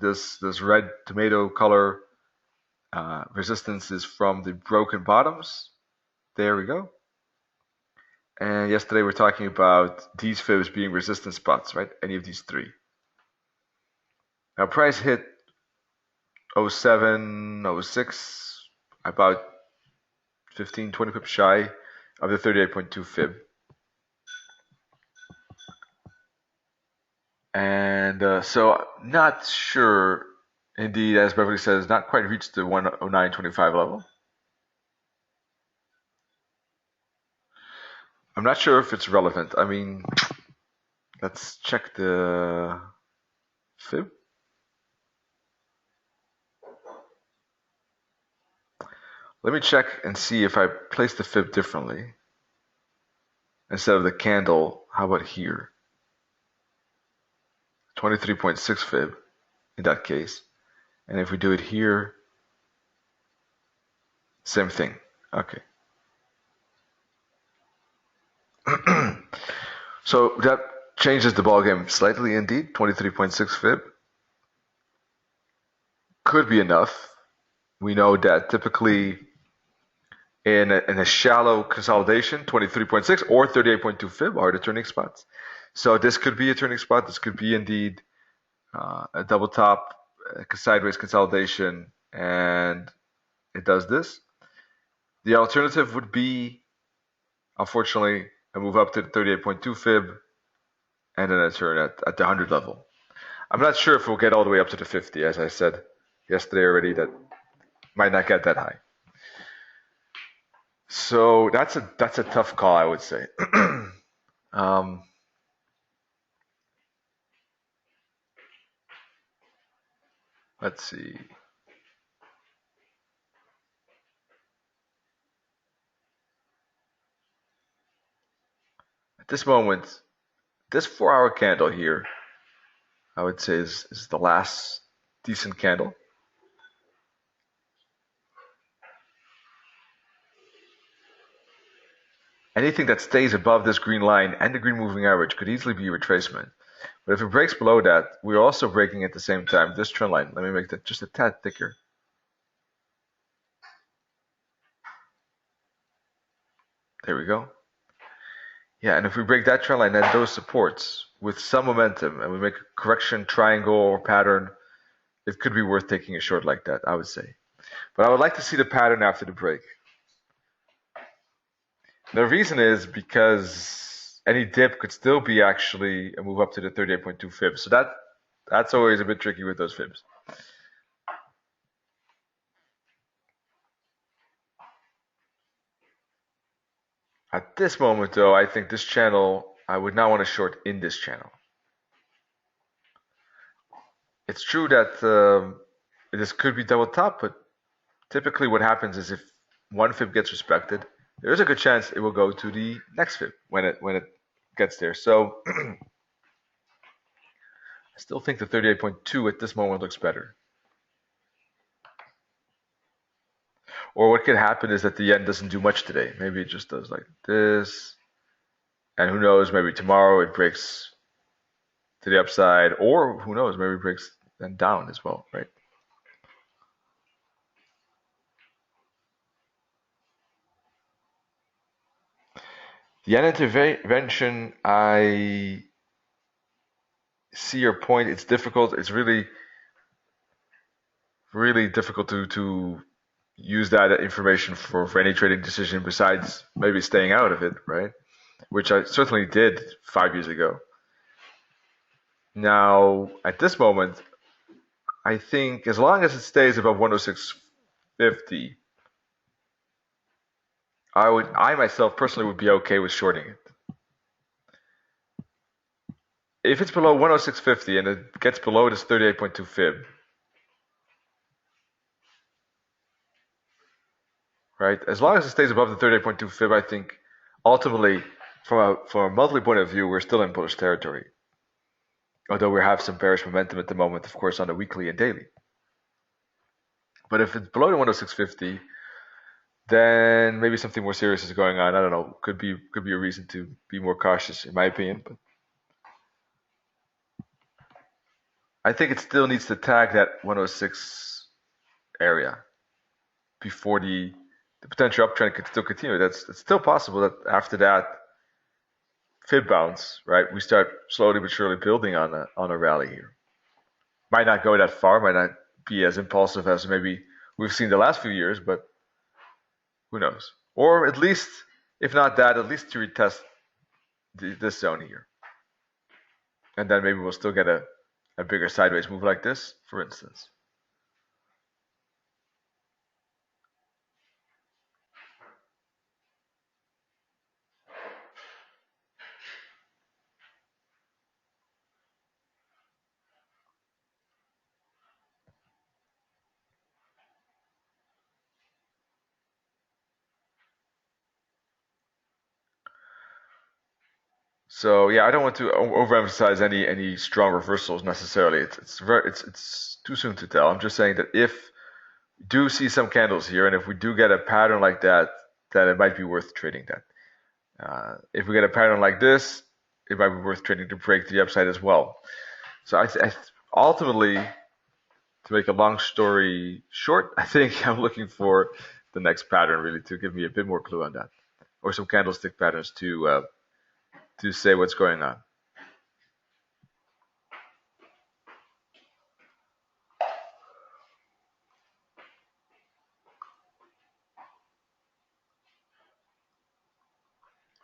This red tomato color resistance is from the broken bottoms. There we go. And yesterday we're talking about these fibs being resistance spots, right? Any of these three. Now price hit 07, 06, about 15, 20 pips shy of the 38.2 fib. And so not sure, indeed, as Beverly says, not quite reached the 109.25 level. I'm not sure if it's relevant. I mean, let's check the fib. Let me check and see if I place the fib differently. Instead of the candle, how about here? 23.6 fib in that case. And if we do it here, same thing. Okay. So that changes the ballgame slightly indeed. 23.6 fib could be enough. We know that typically in a shallow consolidation, 23.6 or 38.2 fib are the turning spots. So this could be a turning spot. This could be indeed a double top, a sideways consolidation, and it does this. The alternative would be, unfortunately, a move up to the 38.2 fib and then a turn at the 100 level. I'm not sure if we'll get all the way up to the 50, as I said yesterday already, that might not get that high. So that's a tough call, I would say. Let's see. At this moment, this 4-hour candle here, I would say is the last decent candle. Anything that stays above this green line and the green moving average could easily be a retracement. But if it breaks below that, we're also breaking at the same time this trend line. Let me make that just a tad thicker. There we go. Yeah, and if we break that trend line and those supports with some momentum and we make a correction triangle or pattern, it could be worth taking a short like that, I would say. But I would like to see the pattern after the break. The reason is because any dip could still be actually a move up to the 38.2 fibs. So that's always a bit tricky with those fibs. At this moment, though, I think this channel, I would not want to short in this channel. It's true that this could be double top, but typically what happens is if one fib gets respected, there's a good chance it will go to the next fib when it gets there. So I still think the 38.2 at this moment looks better. Or what could happen is that the yen doesn't do much today. Maybe it just does like this. And who knows, maybe tomorrow it breaks to the upside, or who knows, maybe it breaks then down as well, right? The yen intervention, I see your point. It's difficult. It's really difficult to use that information for any trading decision besides maybe staying out of it, right? Which I certainly did 5 years ago. Now, at this moment, I think as long as it stays above 106.50, I myself personally would be okay with shorting it. If it's below 106.50 and it gets below this 38.2 fib, right? As long as it stays above the 38.2 fib, I think ultimately, from a monthly point of view, we're still in bullish territory. Although we have some bearish momentum at the moment, of course, on the weekly and daily. But if it's below the 106.50, then maybe something more serious is going on. I don't know. Could be a reason to be more cautious, in my opinion. But I think it still needs to tag that 106 area before the potential uptrend could still continue. It's still possible that after that fib bounce, right, we start slowly but surely building on a rally here. Might not go that far, might not be as impulsive as maybe we've seen the last few years, but who knows? Or at least, if not that, at least to retest this zone here. And then maybe we'll still get a bigger sideways move like this, for instance. So yeah, I don't want to overemphasize any strong reversals necessarily. It's too soon to tell. I'm just saying that if we do see some candles here, and if we do get a pattern like that, then it might be worth trading that. If we get a pattern like this, it might be worth trading to break the upside as well. So ultimately, to make a long story short, I think I'm looking for the next pattern really to give me a bit more clue on that, or some candlestick patterns to say what's going on.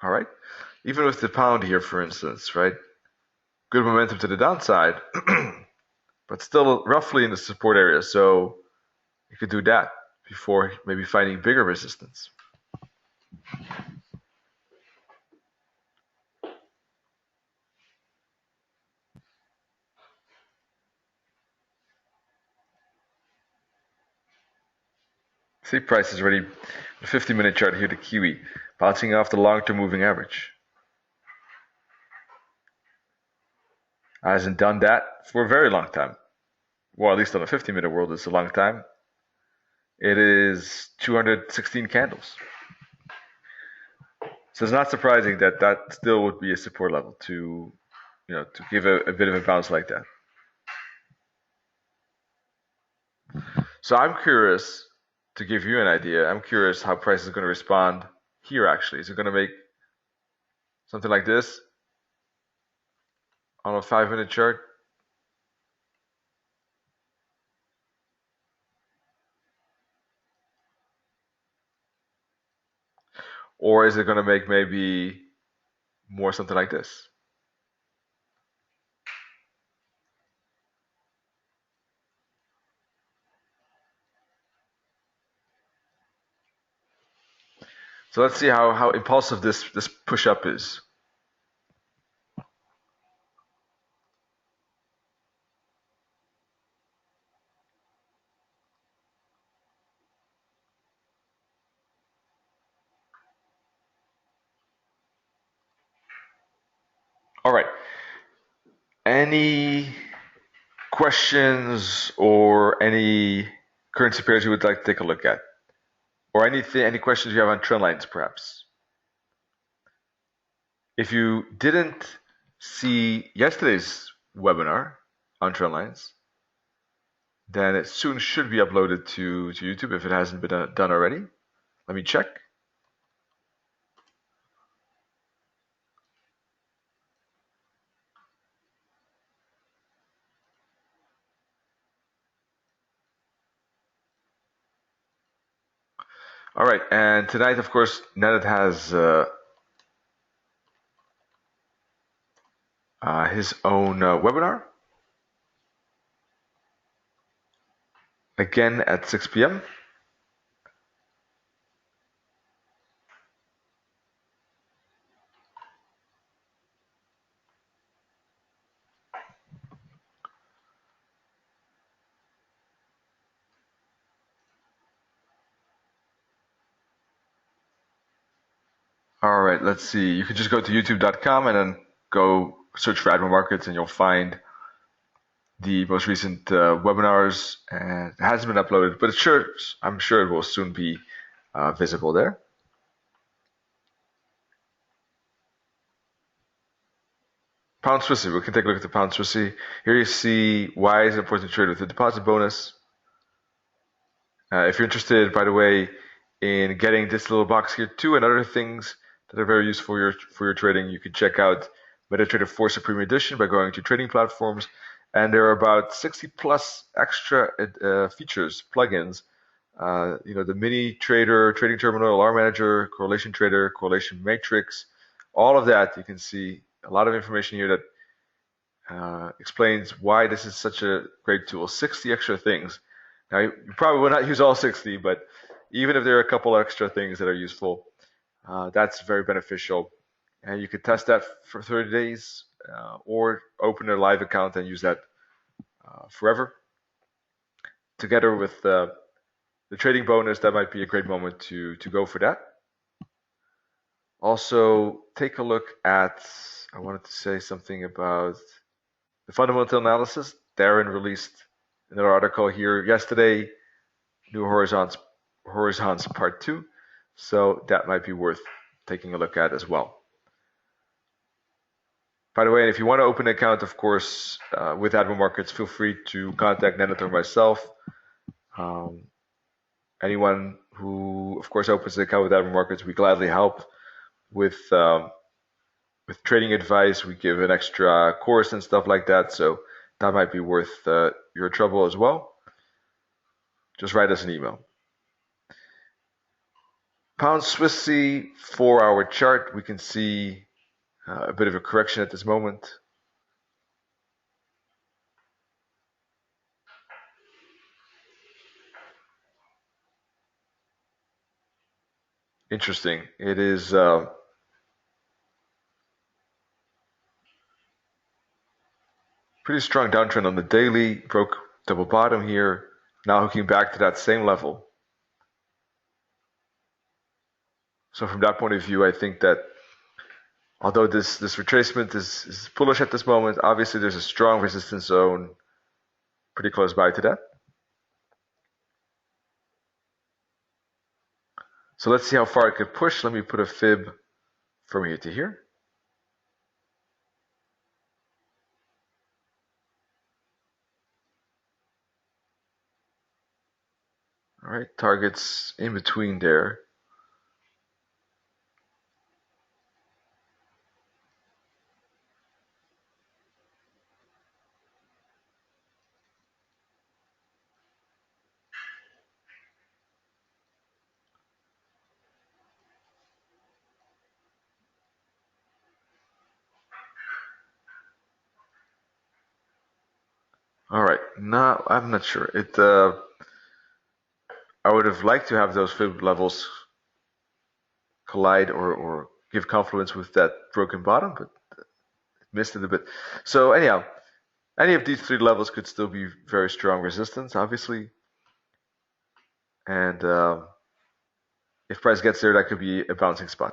All right. Even with the pound here, for instance, right? Good momentum to the downside, but still roughly in the support area. So you could do that before maybe finding bigger resistance. See, price is already the 50-minute chart here, the Kiwi, bouncing off the long-term moving average. Hasn't done that for a very long time. Well, at least on the 50-minute world, it's a long time. It is 216 candles. So it's not surprising that that still would be a support level to give a bit of a bounce like that. So I'm curious to give you an idea. I'm curious how price is going to respond here actually. Is it going to make something like this on a 5-minute chart? Or is it going to make maybe more something like this? So let's see how impulsive this push up is. All right. Any questions or any currency pairs you would like to take a look at? Or any questions you have on trend lines, perhaps? If you didn't see yesterday's webinar on trend lines, then it soon should be uploaded to YouTube if it hasn't been done already. Let me check. All right, and tonight, of course, Nenad has his own webinar, again at 6 p.m. All right, let's see. You can just go to youtube.com and then go search for Admiral Markets and you'll find the most recent webinars, and it hasn't been uploaded, but I'm sure it will soon be visible there. Pound Swissy, we can take a look at the Pound Swissy. Here you see why it's important to trade with the deposit bonus. If you're interested, by the way, in getting this little box here too and other things that are very useful for your trading, you can check out MetaTrader 4 Supreme Edition by going to trading platforms. And there are about 60 plus extra features, plugins. The mini trader, trading terminal, alarm manager, correlation trader, correlation matrix, all of that. You can see a lot of information here that explains why this is such a great tool. 60 extra things. Now, you probably will not use all 60, but even if there are a couple extra things that are useful, that's very beneficial. And you could test that for 30 days or open a live account and use that forever. Together with the trading bonus, that might be a great moment to go for that. Also, take a look at, I wanted to say something about the fundamental analysis. Darren released another article here yesterday, New Horizons Part 2. So that might be worth taking a look at as well. By the way, if you want to open an account, of course, with Admiral Markets, feel free to contact Nennet or myself. Anyone who, of course, opens an account with Admiral Markets, we gladly help with trading advice. We give an extra course and stuff like that. So that might be worth your trouble as well. Just write us an email. Pound Swissy 4-hour chart, we can see a bit of a correction at this moment. Interesting. It is pretty strong downtrend on the daily, broke double bottom here, now hooking back to that same level. So from that point of view, I think that although this retracement is bullish at this moment, obviously there's a strong resistance zone pretty close by to that. So let's see how far it could push. Let me put a fib from here to here. All right, targets in between there. All right, now I'm not sure. I would have liked to have those fib levels collide or give confluence with that broken bottom, but it missed it a bit. So anyhow, any of these three levels could still be very strong resistance, obviously. And if price gets there, that could be a bouncing spot.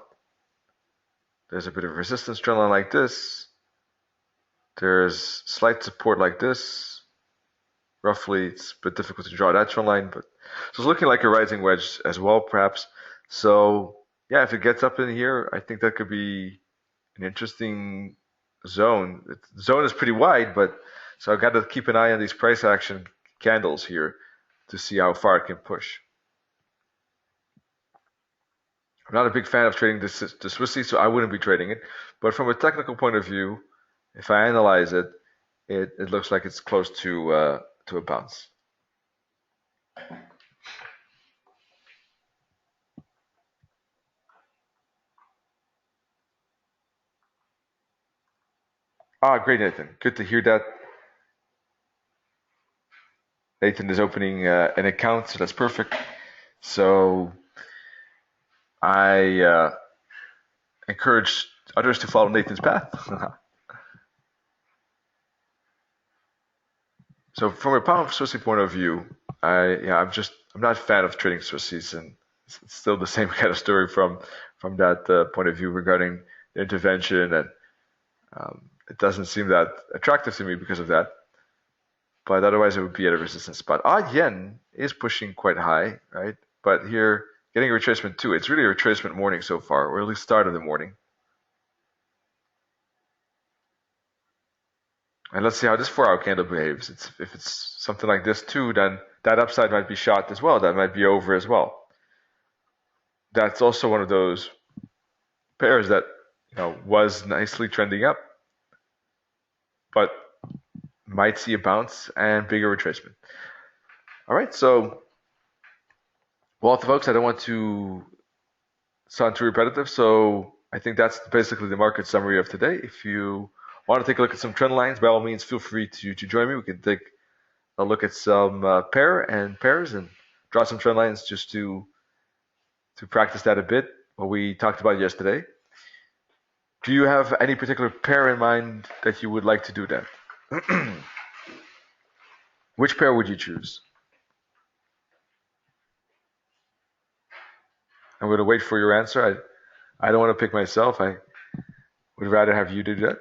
There's a bit of resistance trend line like this. There's slight support like this. Roughly, it's a bit difficult to draw that trend line, but so it's looking like a rising wedge as well, perhaps. So yeah, if it gets up in here, I think that could be an interesting zone. The zone is pretty wide, but so I've got to keep an eye on these price action candles here to see how far it can push. I'm not a big fan of trading the Swissy, so I wouldn't be trading it. But from a technical point of view, if I analyze it, it looks like it's close to a bounce. Great, Nathan. Good to hear that. Nathan is opening an account, so that's perfect. So I encourage others to follow Nathan's path. So from a pound Swissy point of view, I'm not a fan of trading Swissies, and it's still the same kind of story from that point of view regarding the intervention, and it doesn't seem that attractive to me because of that. but otherwise it would be at a resistance spot. Odd yen is pushing quite high, right? But here, getting a retracement too. It's really a retracement morning so far, or at least start of the morning. And let's see how this 4-hour candle behaves. If it's something like this too, then that upside might be shot as well. That might be over as well. That's also one of those pairs that was nicely trending up, but might see a bounce and bigger retracement. All right, so well, folks, I don't want to sound too repetitive, so I think that's basically the market summary of today. If you want to take a look at some trend lines, by all means, feel free to join me. We can take a look at some pairs and draw some trend lines just to practice that a bit, what we talked about yesterday. Do you have any particular pair in mind that you would like to do that? Which pair would you choose? I'm going to wait for your answer. I don't want to pick myself. I would rather have you do that.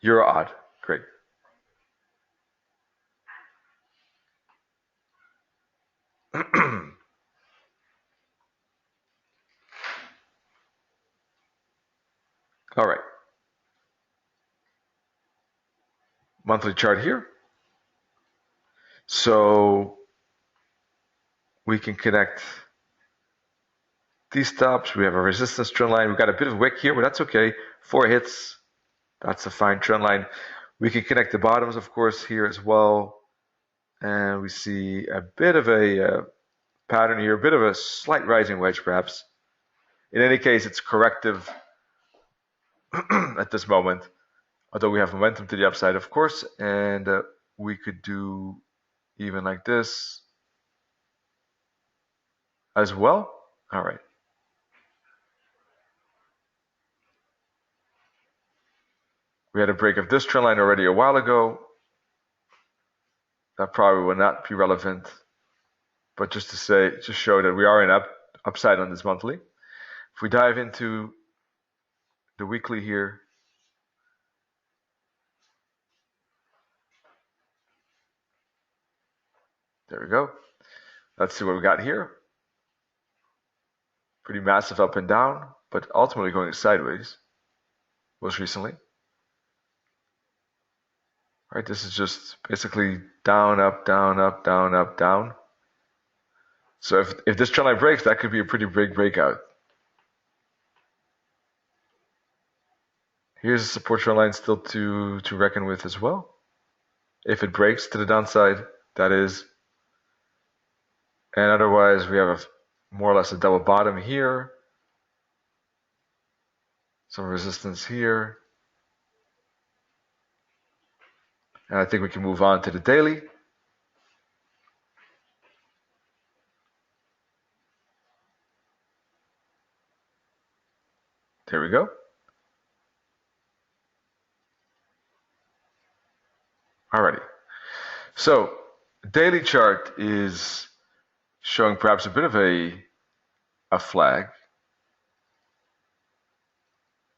You're odd. Great. All right. Monthly chart here. So we can connect these stops. We have a resistance trend line. We've got a bit of wick here, but that's okay. 4 hits. That's a fine trend line. We can connect the bottoms, of course, here as well. And we see a bit of a pattern here, a bit of a slight rising wedge, perhaps. In any case, it's corrective at this moment, although we have momentum to the upside, of course. And we could do even like this as well. All right. We had a break of this trend line already a while ago. That probably will not be relevant, but just to show that we are in upside on this monthly. If we dive into the weekly here, there we go. Let's see what we got here. Pretty massive up and down, but ultimately going sideways most recently. Right, this is just basically down, up, down, up, down, up, down. So if this trend line breaks, that could be a pretty big breakout. Here's a support trend line still to reckon with as well. If it breaks to the downside, that is. And otherwise, we have more or less a double bottom here. Some resistance here. And I think we can move on to the daily. There we go. Alrighty. So, daily chart is showing perhaps a bit of a flag,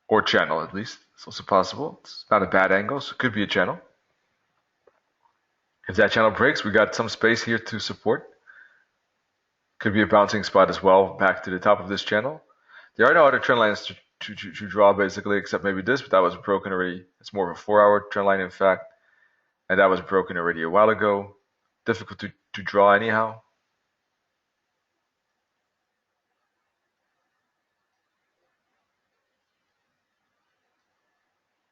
or channel at least. It's also possible. It's not a bad angle, so it could be a channel. If that channel breaks, we got some space here to support. Could be a bouncing spot as well, back to the top of this channel. There are no other trend lines to draw basically, except maybe this, but that was broken already. It's more of a 4-hour trend line, in fact, and that was broken already a while ago. Difficult to draw anyhow.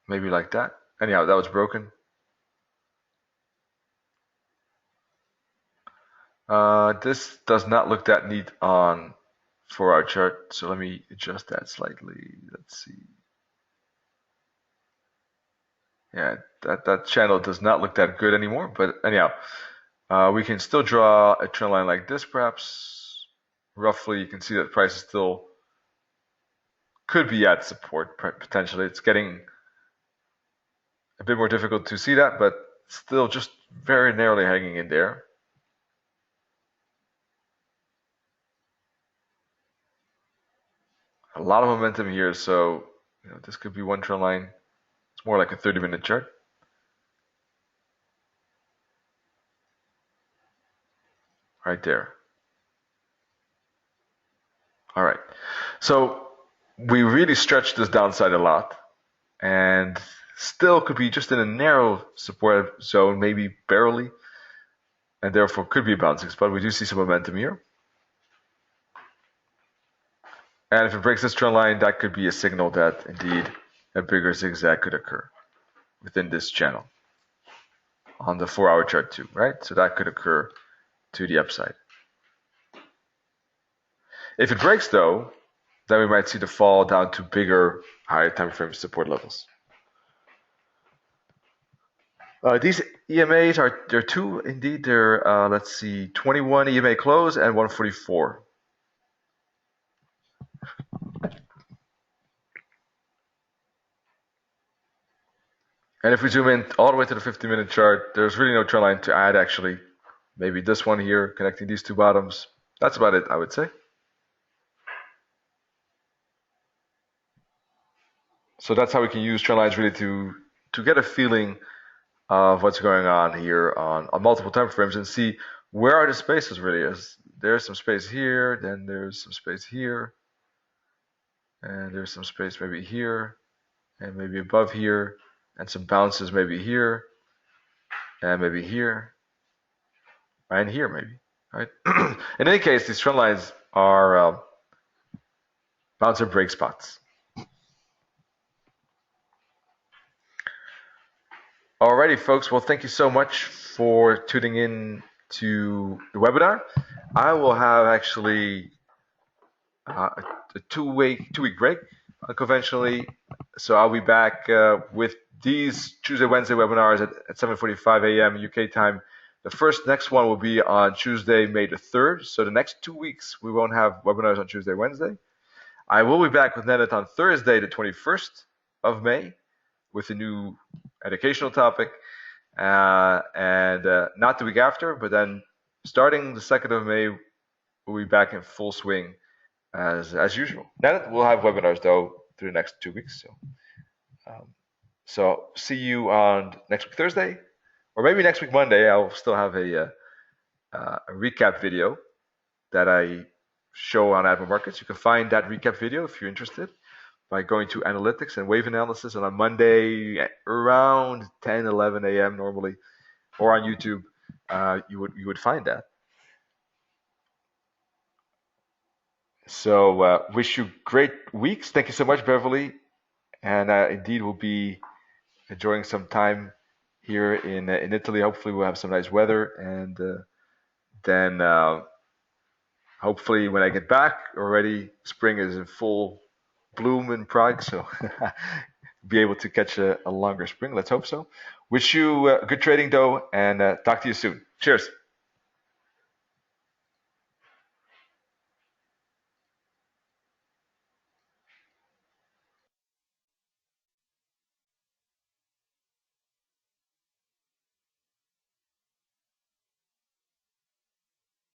Maybe like that. Anyhow, that was broken. This does not look that neat on 4-hour chart, so let me adjust that slightly. Let's see. Yeah, that channel does not look that good anymore, but anyhow, we can still draw a trend line like this, perhaps. Roughly, you can see that price is still could be at support potentially. It's getting a bit more difficult to see that, but still just very narrowly hanging in there. A lot of momentum here, so This could be one trend line. It's more like a 30-minute chart. Right there. All right. So we really stretched this downside a lot, and still could be just in a narrow support zone, maybe barely, and therefore could be a bouncing spot. We do see some momentum here. And if it breaks this trend line, that could be a signal that indeed a bigger zigzag could occur within this channel on the 4-hour chart too, right? So that could occur to the upside. If it breaks though, then we might see the fall down to bigger, higher time frame support levels. These EMAs they're two indeed. They're let's see, 21 EMA close and 144. And if we zoom in all the way to the 50-minute chart, there's really no trend line to add actually. Maybe this one here connecting these two bottoms. That's about it, I would say. So that's how we can use trend lines really to get a feeling of what's going on here on multiple time frames and see where are the spaces really. There's some space here, then there's some space here, and there's some space maybe here, and maybe above here, and some bounces maybe here, and maybe here, and here maybe. Right? In any case, these trend lines are bounce and break spots. Alrighty, folks. Well, thank you so much for tuning in to the webinar. I will have actually a two-week break conventionally. So I'll be back with these Tuesday, Wednesday webinars at 7:45 a.m. UK time. The next one will be on Tuesday, May the 3rd. So the next 2 weeks, we won't have webinars on Tuesday, Wednesday. I will be back with Nenet on Thursday, the 21st of May, with a new educational topic, and not the week after, but then starting the 2nd of May, we'll be back in full swing as usual. Nenet will have webinars though through the next 2 weeks. So see you on next week Thursday, or maybe next week Monday. I'll still have a recap video that I show on Admiral Markets. You can find that recap video if you're interested by going to analytics and wave analysis, and on Monday around 10, 11 a.m. normally, or on YouTube, you would find that. So wish you great weeks. Thank you so much, Beverly, and indeed we'll be enjoying some time here in Italy. Hopefully we'll have some nice weather, and then hopefully when I get back already, spring is in full bloom in Prague, so be able to catch a longer spring. Let's hope so. Wish you good trading though, and talk to you soon. Cheers.